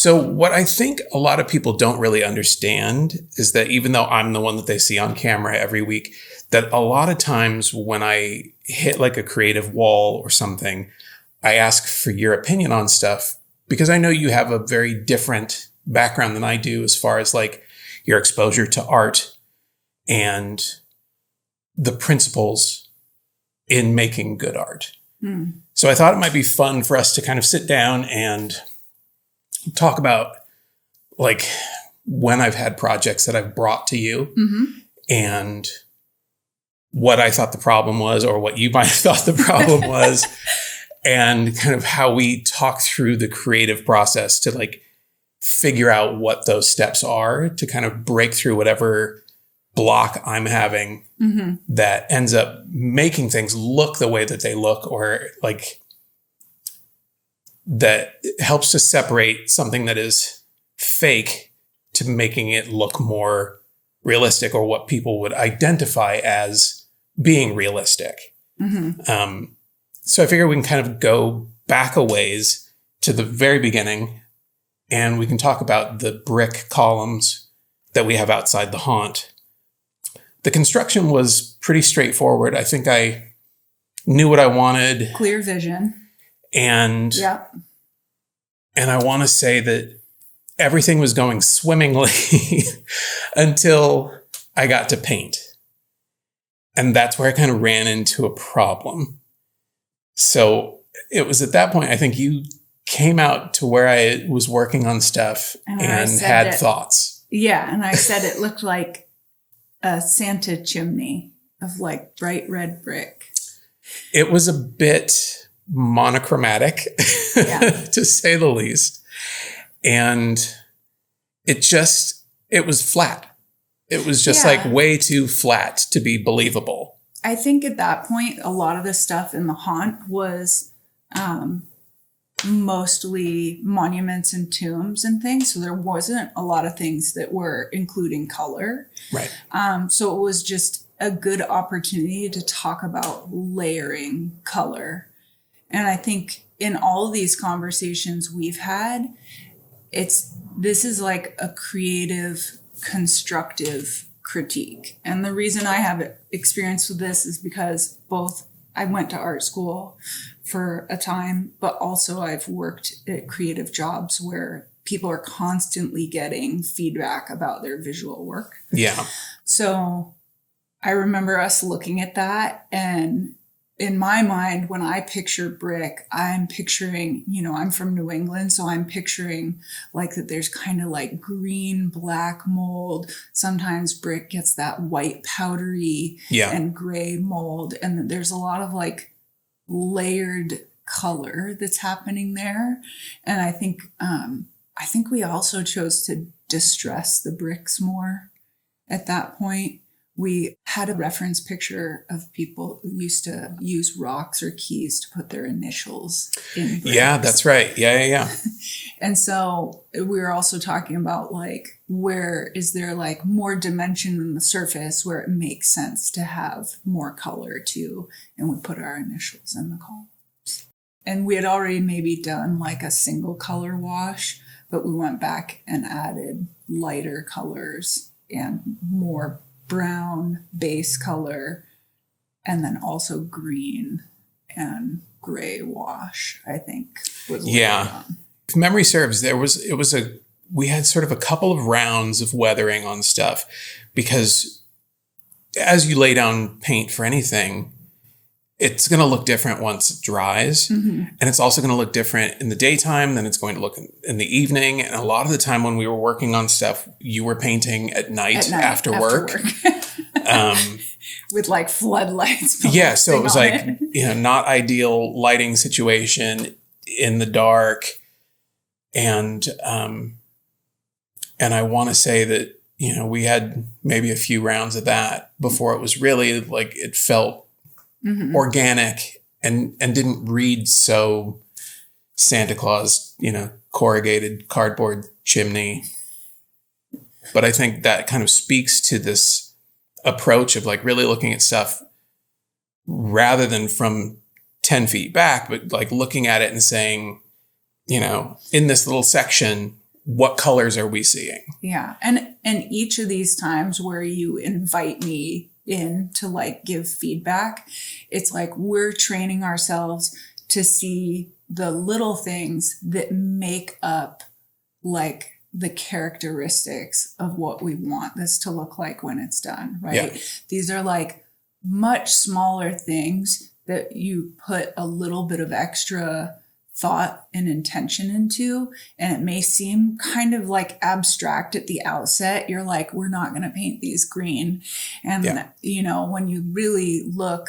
So what I think a lot of people don't really understand is that even though I'm the one that they see on camera every week, that a lot of times when I hit like a creative wall or something, I ask for your opinion on stuff because I know you have a very different background than I do as far as like your exposure to art and the principles in making good art. So I thought it might be fun for us to kind of sit down and talk about like when I've had projects that I've brought to you and what I thought the problem was or what you might have thought the problem was and kind of how we talk through the creative process to like figure out what those steps are to kind of break through whatever block I'm having that ends up making things look the way that they look or like that helps to separate something that is fake to making it look more realistic or what people would identify as being realistic. So I figure we can kind of go back a ways to the very beginning and we can talk about the brick columns that we have outside the haunt. The construction was pretty straightforward. I think I knew what I wanted. Clear vision. And I want to say that everything was going swimmingly until I got to paint. And that's where I kind of ran into a problem. So it was at that point, I think you came out to where I was working on stuff and had thoughts. Yeah. And I said it looked like a Santa chimney of like bright red brick. It was a bit monochromatic, to say the least. And it was flat. It was just like way too flat to be believable. I think at that point, a lot of the stuff in the haunt was mostly monuments and tombs and things. So there wasn't a lot of things that were including color. Right. So it was just a good opportunity to talk about layering color. And I think in all of these conversations we've had, this is like a creative, constructive critique. And the reason I have experience with this is because both I went to art school for a time, but also I've worked at creative jobs where people are constantly getting feedback about their visual work. Yeah. So I remember us looking at that, and in my mind, when I picture brick, I'm picturing, I'm from New England, so I'm picturing like that there's kind of like green, black mold. Sometimes brick gets that white powdery and gray mold. And there's a lot of like layered color that's happening there. And I think we also chose to distress the bricks more at that point. We had a reference picture of people who used to use rocks or keys to put their initials in bricks. Yeah, that's right. Yeah. And so we were also talking about like, where is there like more dimension in the surface where it makes sense to have more color too? And we put our initials in the columns. And we had already maybe done like a single color wash, but we went back and added lighter colors and more brown base color, and then also green and gray wash, I think was if memory serves, we had sort of a couple of rounds of weathering on stuff, because as you lay down paint for anything, it's going to look different once it dries. And it's also going to look different in the daytime than it's going to look in the evening. And a lot of the time when we were working on stuff, you were painting at night after work. With like floodlights. Yeah. So it was like, not ideal lighting situation in the dark. And I want to say that, we had maybe a few rounds of that before it was really like, it felt organic and didn't read so Santa Claus, corrugated cardboard chimney. But I think that kind of speaks to this approach of like really looking at stuff rather than from 10 feet back, but like looking at it and saying, in this little section, what colors are we seeing? Yeah. And each of these times where you invite me in to like give feedback, it's like we're training ourselves to see the little things that make up like the characteristics of what we want this to look like when it's done, right? Yeah. These are like much smaller things that you put a little bit of extra thought and intention into, and it may seem kind of like abstract at the outset. You're like, we're not going to paint these green. And, you know, when you really look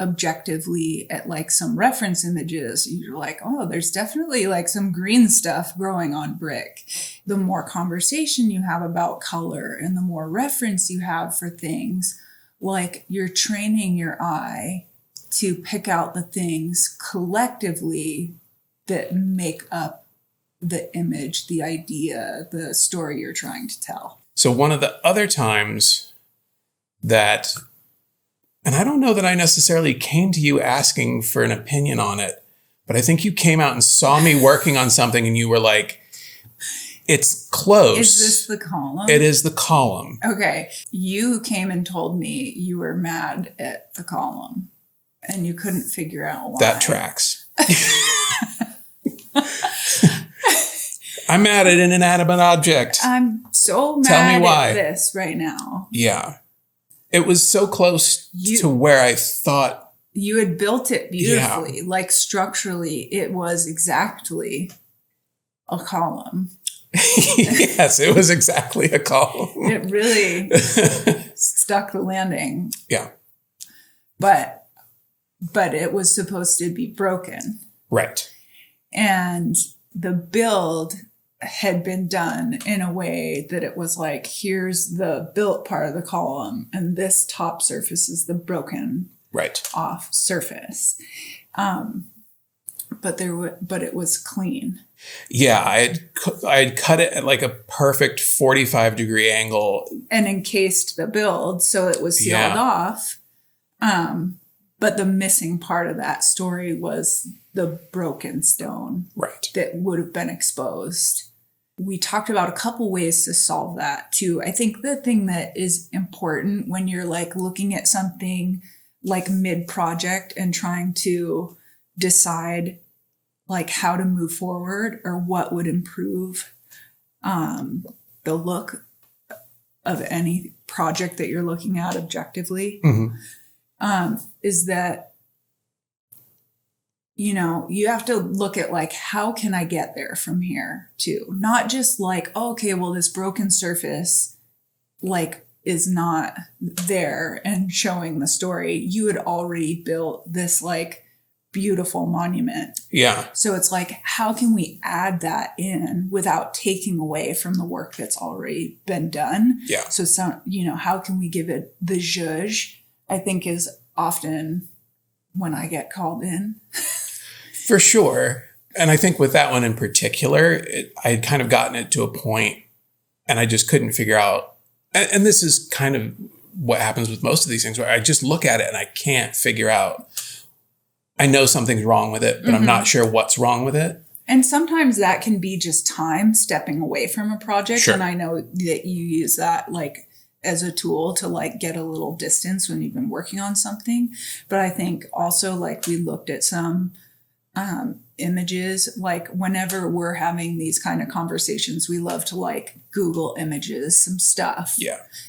objectively at like some reference images, you're like, oh, there's definitely like some green stuff growing on brick. The more conversation you have about color and the more reference you have for things, like you're training your eye to pick out the things collectively that make up the image, the idea, the story you're trying to tell. So one of the other times that, and I don't know that I necessarily came to you asking for an opinion on it, but I think you came out and saw me working on something and you were like, it's close. Is this the column? It is the column. Okay. You came and told me you were mad at the column and you couldn't figure out why. That tracks. I'm mad at an inanimate object. I'm so mad Tell me why. at this right now. Yeah. It was so close to where I thought. You had built it beautifully. Yeah. Like structurally, it was exactly a column. Yes, it was exactly a column. It really stuck the landing. Yeah. But it was supposed to be broken. Right. And the build had been done in a way that it was like, here's the built part of the column, and this top surface is the broken off surface. But it was clean. Yeah, I had cut it at like a perfect 45-degree angle and encased the build so it was sealed off. But the missing part of that story was the broken stone that would have been exposed. We talked about a couple ways to solve that too. I think the thing that is important when you're like looking at something like mid-project and trying to decide like how to move forward or what would improve the look of any project that you're looking at objectively, is that, you know, you have to look at like, how can I get there from here too? Not just like, oh, okay, well, this broken surface like is not there and showing the story. You had already built this like beautiful monument. Yeah. So it's like, how can we add that in without taking away from the work that's already been done? Yeah. So how can we give it the zhuzh, I think is often when I get called in. For sure. And I think with that one in particular, I had kind of gotten it to a point and I just couldn't figure out. And this is kind of what happens with most of these things where I just look at it and I can't figure out. I know something's wrong with it, but I'm not sure what's wrong with it. And sometimes that can be just time stepping away from a project. Sure. And I know that you use that like as a tool to like get a little distance when you've been working on something. But I think also like we looked at some images, like whenever we're having these kind of conversations, we love to like Google images, some stuff,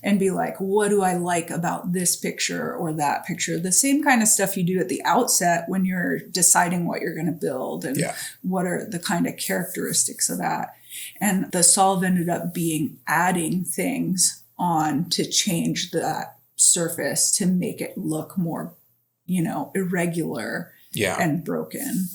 and be like, what do I like about this picture or that picture? The same kind of stuff you do at the outset when you're deciding what you're going to build and what are the kind of characteristics of that. And the solve ended up being adding things on to change that surface to make it look more, irregular and broken.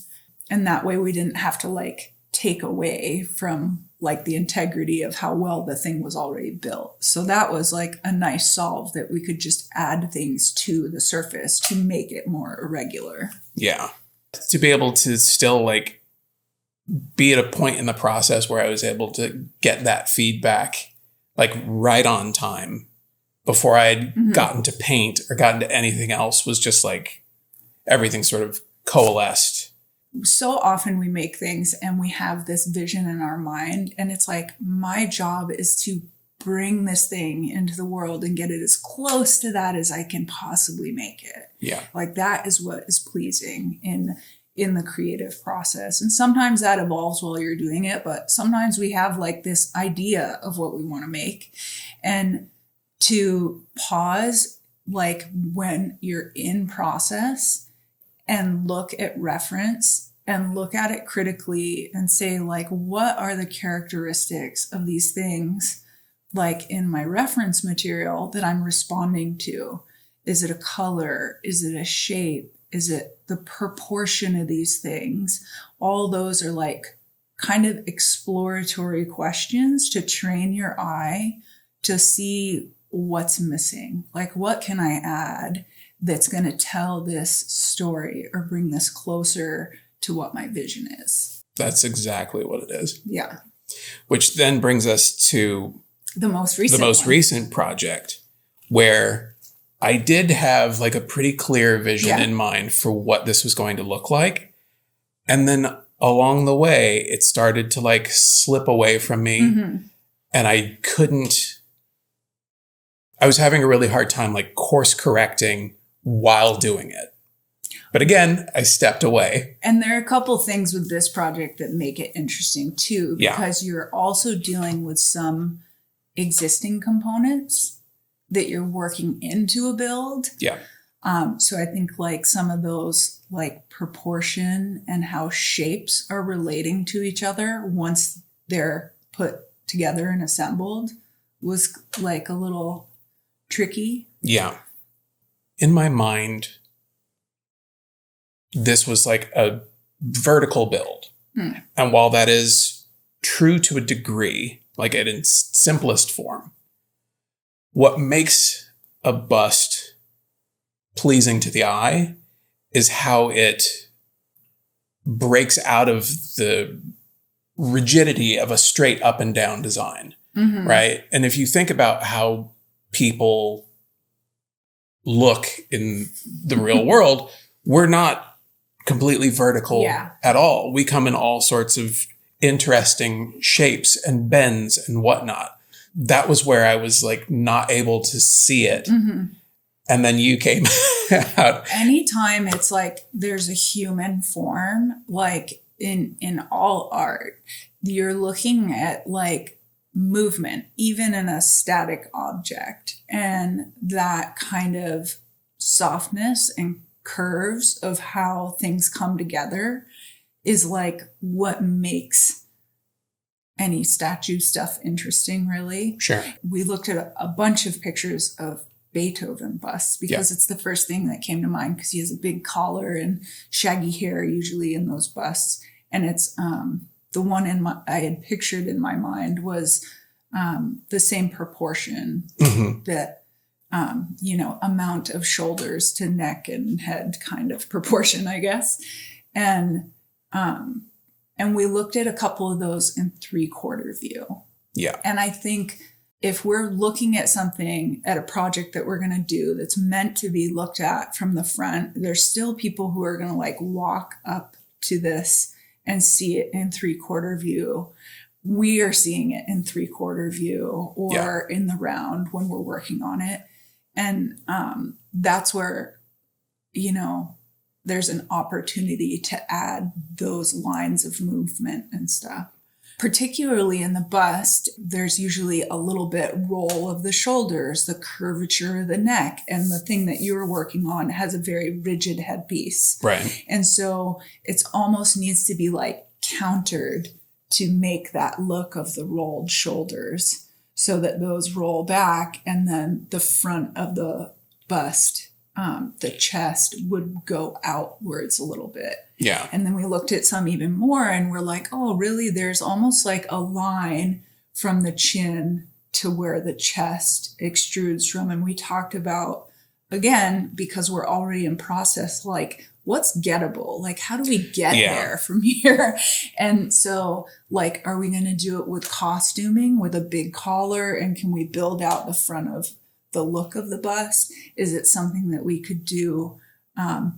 And that way we didn't have to like take away from like the integrity of how well the thing was already built. So that was like a nice solve that we could just add things to the surface to make it more irregular. Yeah. To be able to still like be at a point in the process where I was able to get that feedback like right on time before I had gotten to paint or gotten to anything else was just like everything sort of coalesced so often we make things and we have this vision in our mind, and it's like, my job is to bring this thing into the world and get it as close to that as I can possibly make it. Yeah. Like that is what is pleasing in the creative process. And sometimes that evolves while you're doing it, but sometimes we have like this idea of what we want to make. And to pause, like when you're in process, and look at reference and look at it critically and say, like, what are the characteristics of these things, like in my reference material, that I'm responding to? Is it a color? Is it a shape? Is it the proportion of these things? All those are like kind of exploratory questions to train your eye to see what's missing. Like, what can I add that's going to tell this story or bring this closer to what my vision is? That's exactly what it is. Yeah. Which then brings us to the most recent recent project, where I did have like a pretty clear vision in mind for what this was going to look like. And then along the way, it started to like slip away from me. Mm-hmm. And I was having a really hard time like course correcting while doing it. But again, I stepped away. And there are a couple things with this project that make it interesting too, because you're also dealing with some existing components that you're working into a build. Yeah. So I think like some of those like proportion and how shapes are relating to each other once they're put together and assembled was like a little tricky. Yeah. In my mind, this was like a vertical build. And while that is true to a degree, like in its simplest form, what makes a bust pleasing to the eye is how it breaks out of the rigidity of a straight up and down design, right? And if you think about how people look in the real world, we're not completely vertical at all. We come in all sorts of interesting shapes and bends and whatnot. That was where I was like not able to see it. And then you came out. Anytime it's like there's a human form, like in all art, you're looking at like movement, even in a static object. And that kind of softness and curves of how things come together is like what makes any statue stuff interesting, really. Sure. We looked at a bunch of pictures of Beethoven busts because it's the first thing that came to mind, because he has a big collar and shaggy hair usually in those busts. And it's the one I had pictured in my mind was the same proportion that amount of shoulders to neck and head kind of proportion, I guess. And we looked at a couple of those in 3/4 view. Yeah. And I think if we're looking at something, at a project that we're going to do that's meant to be looked at from the front, there's still people who are going to like walk up to this and see it in 3/4 view. We are seeing it in 3/4 view or in the round when we're working on it. And that's where, there's an opportunity to add those lines of movement and stuff. Particularly in the bust, there's usually a little bit roll of the shoulders, the curvature of the neck, and the thing that you're working on has a very rigid headpiece. Right. And so it's almost needs to be like countered to make that look of the rolled shoulders so that those roll back, and then the front of the bust, the chest would go outwards a little bit. Yeah. And then we looked at some even more and we're like, oh, really? There's almost like a line from the chin to where the chest extrudes from. And we talked about, again, because we're already in process, like, what's gettable? Like, how do we get there from here? And so, like, are we going to do it with costuming, with a big collar? And can we build out the front of the look of the bust? Is it something that we could do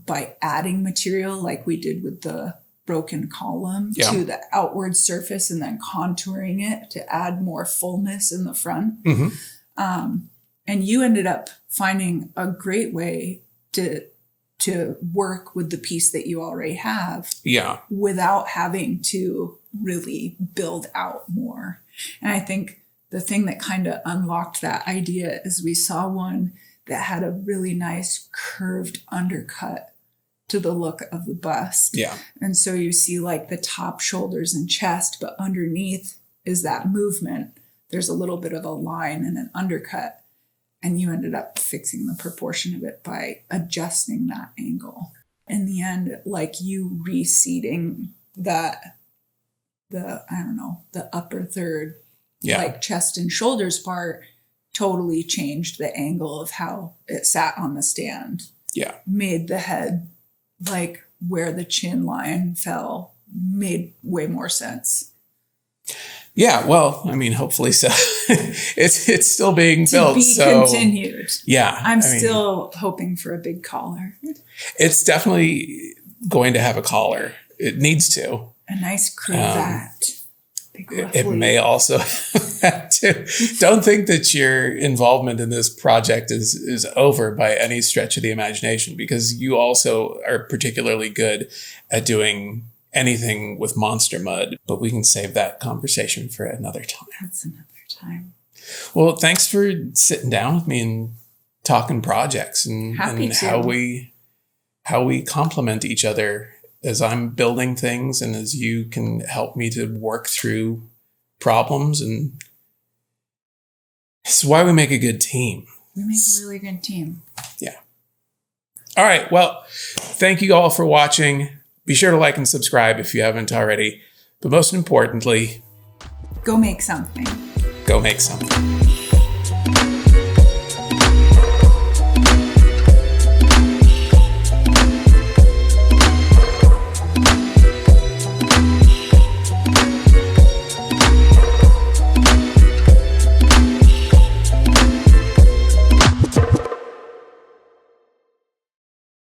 by adding material like we did with the broken column Yeah. to the outward surface and then contouring it to add more fullness in the front. Mhm. And you ended up finding a great way to work with the piece that you already have Yeah. without having to really build out more. And I think the thing that kind of unlocked that idea is we saw one that had a really nice curved undercut to the look of the bust. Yeah. And so you see like the top, shoulders, and chest, but underneath is that movement. There's a little bit of a line and an undercut. And you ended up fixing the proportion of it by adjusting that angle. In the end, like you reseating the upper third, like chest and shoulders part totally changed the angle of how it sat on the stand. Yeah. Made the head like where the chin line fell made way more sense. Yeah, well, I mean, hopefully so. It's still being built. To be so continued. Yeah. I'm still hoping for a big collar. It's definitely going to have a collar. It needs to. A nice cravat. It may also have to. Don't think that your involvement in this project is over by any stretch of the imagination, because you also are particularly good at doing anything with monster mud, but we can save that conversation for another time. That's another time. Well, thanks for sitting down with me and talking projects and how we complement each other as I'm building things and as you can help me to work through problems. And this is why we make a good team. We make a really good team. Yeah. All right. Well, thank you all for watching. Be sure to like and subscribe if you haven't already. But most importantly, go make something. Go make something.